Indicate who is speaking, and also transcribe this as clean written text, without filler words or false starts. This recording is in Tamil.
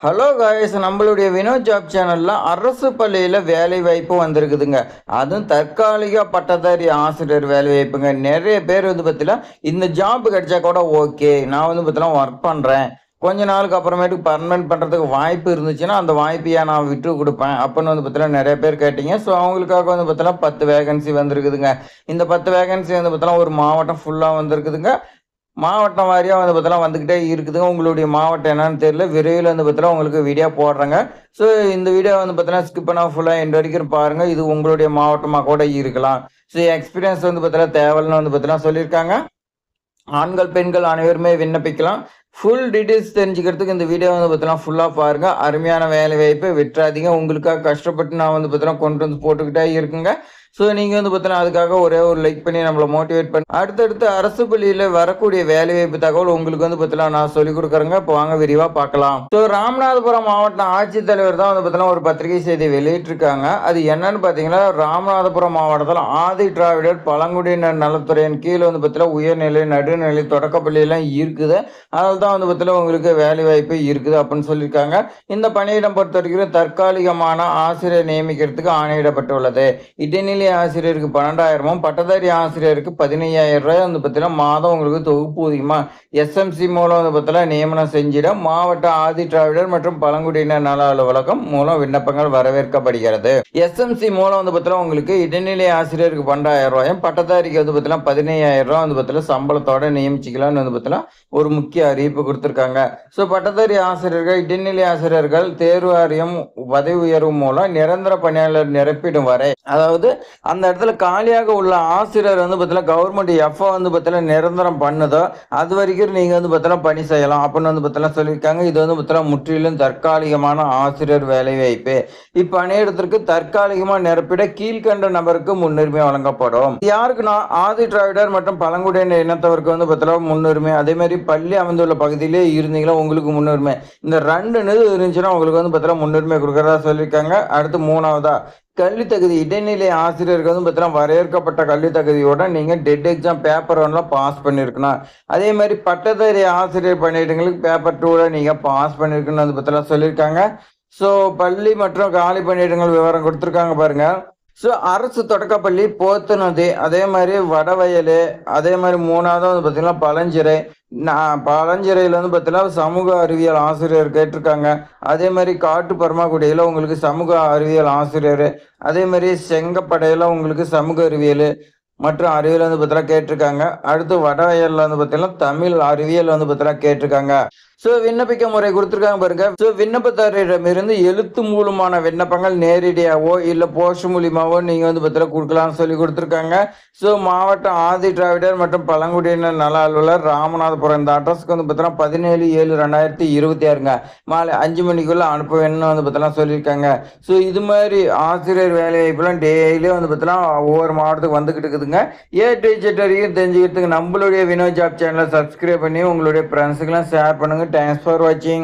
Speaker 1: ஹலோ காய்ஸ், நம்மளுடைய வினோத் ஜாப் சேனல்ல அரசு பள்ளியில் வேலை வாய்ப்பு வந்திருக்குதுங்க. அதுவும் தற்காலிக பட்டதாரி ஆசிரியர் வேலை வாய்ப்புங்க. நிறைய பேர் பார்த்தீங்கன்னா இந்த ஜாப் கிடைச்சா கூட ஓகே, நான் பார்த்தீங்கன்னா ஒர்க் பண்ணுறேன், கொஞ்ச நாளுக்கு அப்புறமேட்டுக்கு பர்மனெண்ட் பண்ணுறதுக்கு வாய்ப்பு இருந்துச்சுன்னா அந்த வாய்ப்பையா நான் விட்டு கொடுப்பேன் அப்படின்னு பார்த்தீங்கன்னா நிறைய பேர் கேட்டீங்க. ஸோ அவங்களுக்காக பார்த்தீங்கன்னா 10 வேகன்சி வந்திருக்குதுங்க. இந்த 10 வேகன்சி பார்த்தீங்கன்னா ஒரு மாவட்டம் ஃபுல்லாக வந்திருக்குதுங்க. மாவட்டம் வாரியா பார்த்தீங்கன்னா வந்துகிட்டே இருக்குதுங்க. உங்களுடைய மாவட்டம் என்னன்னு தெரியல. விரைவில் பார்த்தீங்கன்னா உங்களுக்கு வீடியோ போடுறேங்க. ஸோ இந்த வீடியோ பார்த்தீங்கன்னா ஸ்கிப் பண்ணாம ஃபுல்லா எண்ட் வரைக்கும் பாருங்க. இது உங்களுடைய மாவட்டமா கூட இருக்கலாம். ஸோ எக்ஸ்பீரியன்ஸ் பார்த்தீங்கன்னா தேவைன்னு பார்த்தீங்கன்னா சொல்லியிருக்காங்க. ஆண்கள், பெண்கள் அனைவருமே விண்ணப்பிக்கலாம். ஃபுல் டீட்டெயில்ஸ் தெரிஞ்சுக்கிறதுக்கு இந்த வீடியோ பார்த்தீங்கன்னா ஃபுல்லாக பாருங்க. அருமையான வேலை வாய்ப்பு விட்டுறாதீங்க. உங்களுக்காக கஷ்டப்பட்டு நான் பார்த்தீங்கன்னா கொண்டு வந்து போட்டுக்கிட்டே இருக்குங்க. ஸோ நீங்கள் பார்த்தீங்கன்னா அதுக்காக ஒரே ஒரு லைக் பண்ணி நம்மளை மோட்டிவேட் பண்ணி அடுத்தடுத்து அரசு பள்ளியில் வரக்கூடிய வேலைவாய்ப்பு தகவல் உங்களுக்கு பார்த்தீங்கன்னா நான் சொல்லிக் கொடுக்குறேங்க. இப்போ வாங்க விரிவாக பார்க்கலாம். ஸோ ராமநாதபுரம் மாவட்ட ஆட்சித்தலைவர் தான் பார்த்தீங்கன்னா ஒரு பத்திரிகை செய்தி வெளியிட்டிருக்காங்க. அது என்னன்னு பார்த்தீங்கன்னா, ராமநாதபுரம் மாவட்டத்தில் ஆதி திராவிடர் பழங்குடியினர் நலத்துறையின் கீழே பார்த்தீங்கன்னா உயர்நிலை, நடுநிலை, தொடக்கப்பள்ளியெல்லாம் இருக்குது. அதில் தான் பார்த்தீங்கன்னா உங்களுக்கு வேலை வாய்ப்பு இருக்குது அப்படின்னு சொல்லியிருக்காங்க. இந்த பணியிடம் பொறுத்த வரைக்கும் தற்காலிகமான ஆசிரியர் நியமிக்கிறதுக்கு ஆணையிடப்பட்டுள்ளது. இடைநிலை ஆசிரியருக்கு 12,000, பட்டதாரி ஆசிரியருக்கு 15,000 ரூபாய் பார்த்தீங்கன்னா மாதம் உங்களுக்கு தொகுப்பூதியமா எஸ்எம்சி மூலம் பார்த்தீங்கன்னா நியமனம் செஞ்சிட மாவட்ட ஆதி திராவிடர் மற்றும் பழங்குடியினர் நல அலுவலகம் மூலம் விண்ணப்பங்கள் வரவேற்கப்படுகிறது. எஸ்எம்சி மூலம் பார்த்தீங்கன்னா உங்களுக்கு இடைநிலை ஆசிரியருக்கு 12,000 ரூபாயும், பட்டதாரிக்கு பார்த்தீங்கன்னா 15,000 ரூபாய் பார்த்தீங்கன்னா சம்பளத்தோட நியமிச்சிக்கலாம்னு பார்த்தீங்கன்னா ஒரு முக்கிய அறிவிப்பு கொடுத்திருக்காங்க. ஸோ பட்டதாரி ஆசிரியர்கள், இடைநிலை ஆசிரியர்கள் தேர்வு வாரியம் பதவி உயர்வு மூலம் நிரந்தர பணியாளர் நிரப்பிடும் வரை, அதாவது அந்த இடத்துல காலியாக உள்ள ஆசிரியர் பார்த்தீங்கன்னா கவர்மெண்ட் எஃப்ஓ பார்த்தீங்கன்னா நிரந்தரம் பண்ணுதோ அது வரைக்கும் நீங்க பார்த்தீங்கன்னா பணி செய்யலாம் அப்படின்னு பார்த்தீங்கன்னா சொல்லியிருக்காங்க. இது பார்த்தீங்கன்னா முற்றிலும் தற்காலிகமான ஆசிரியர் வேலை வாய்ப்பு. இப்பணியிடத்திற்கு தற்காலிகமாக நிரப்பிட கீழ்கண்ட நபருக்கு முன்னுரிமை வழங்கப்படும். யாருக்குன்னா ஆதி திராவிடர் மற்றும் பழங்குடியினர் இனத்தவருக்கு பார்த்தீங்கன்னா முன்னுரிமை. அதே மாதிரி பள்ளி அமைந்துள்ள பகுதியிலே இருந்தீங்களா உங்களுக்கு முன்னுரிமை. இந்த 2 இருந்துச்சுன்னா உங்களுக்கு பார்த்தீங்கன்னா முன்னுரிமை கொடுக்கறதா சொல்லியிருக்காங்க. அடுத்து 3வதா கல்வி தகுதி. இடைநிலை ஆசிரியருக்கு பார்த்தீங்கன்னா வரையறுக்கப்பட்ட கல்வி தகுதியோட நீங்கள் டெட் எக்ஸாம் பேப்பர் 1ல பாஸ் பண்ணியிருக்கணும். அதே மாதிரி பட்டதாரி ஆசிரியர் பணியிடங்களுக்கு பேப்பர் 2ல நீங்கள் பாஸ் பண்ணியிருக்கணும் பார்த்தீங்கன்னா சொல்லியிருக்காங்க. ஸோ பள்ளி மற்றும் காலி பணியிடங்கள் விவரம் கொடுத்துருக்காங்க பாருங்க. ஸோ அரசு தொடக்கப்பள்ளி போத்தனது, அதே மாதிரி வடவயல், அதே மாதிரி 3வது பார்த்தீங்கன்னா பழஞ்சிறை. பழஞ்சிறையில் பார்த்தீங்கன்னா சமூக அறிவியல் ஆசிரியர் கேட்டிருக்காங்க. அதே மாதிரி காட்டு பரமாக்குடியில் உங்களுக்கு சமூக அறிவியல் ஆசிரியர், அதே மாதிரி செங்கப்படையில் உங்களுக்கு சமூக அறிவியல் மற்றும் அறிவியல் பார்த்தீங்கன்னா கேட்டிருக்காங்க. அடுத்து வடவயல்ல பார்த்தீங்கன்னா தமிழ் அறிவியல் பார்த்தீங்கன்னா கேட்டிருக்காங்க. ஸோ விண்ணப்பிக்க முறை கொடுத்துருக்காங்க பாருங்க. ஸோ விண்ணப்பதாரரிடமிருந்து எழுத்து மூலமான விண்ணப்பங்கள் நேரடியாகவோ இல்லை போஸ்ட் மூலியமாவோ நீங்கள் பார்த்தீங்கன்னா கொடுக்கலாம்னு சொல்லி கொடுத்துருக்காங்க. ஸோ மாவட்ட ஆதி திராவிடர் மற்றும் பழங்குடியினர் நல அலுவலர், ராமநாதபுரம். இந்த அட்ரஸ்க்கு பார்த்தீங்கன்னா 17/7/2026 மாலை 5 மணிக்குள்ள அனுப்ப வேணும்னு பார்த்தீங்கன்னா சொல்லியிருக்காங்க. ஸோ இது மாதிரி ஆசிரியர் வேலை வாய்ப்புலாம் டெய்லியும் பார்த்தீங்கன்னா ஒவ்வொரு மாவட்டத்துக்கு வந்துகிட்டு இருக்குதுங்க. ஏ டு Z வரைக்கும் தெரிஞ்சுக்கிறதுக்கு நம்மளுடைய வினோத் ஜாப் சேனலை சப்ஸ்கிரைப் பண்ணி உங்களுடைய ஃப்ரெண்ட்ஸுக்கெல்லாம் ஷேர் பண்ணுங்க. Thanks for watching.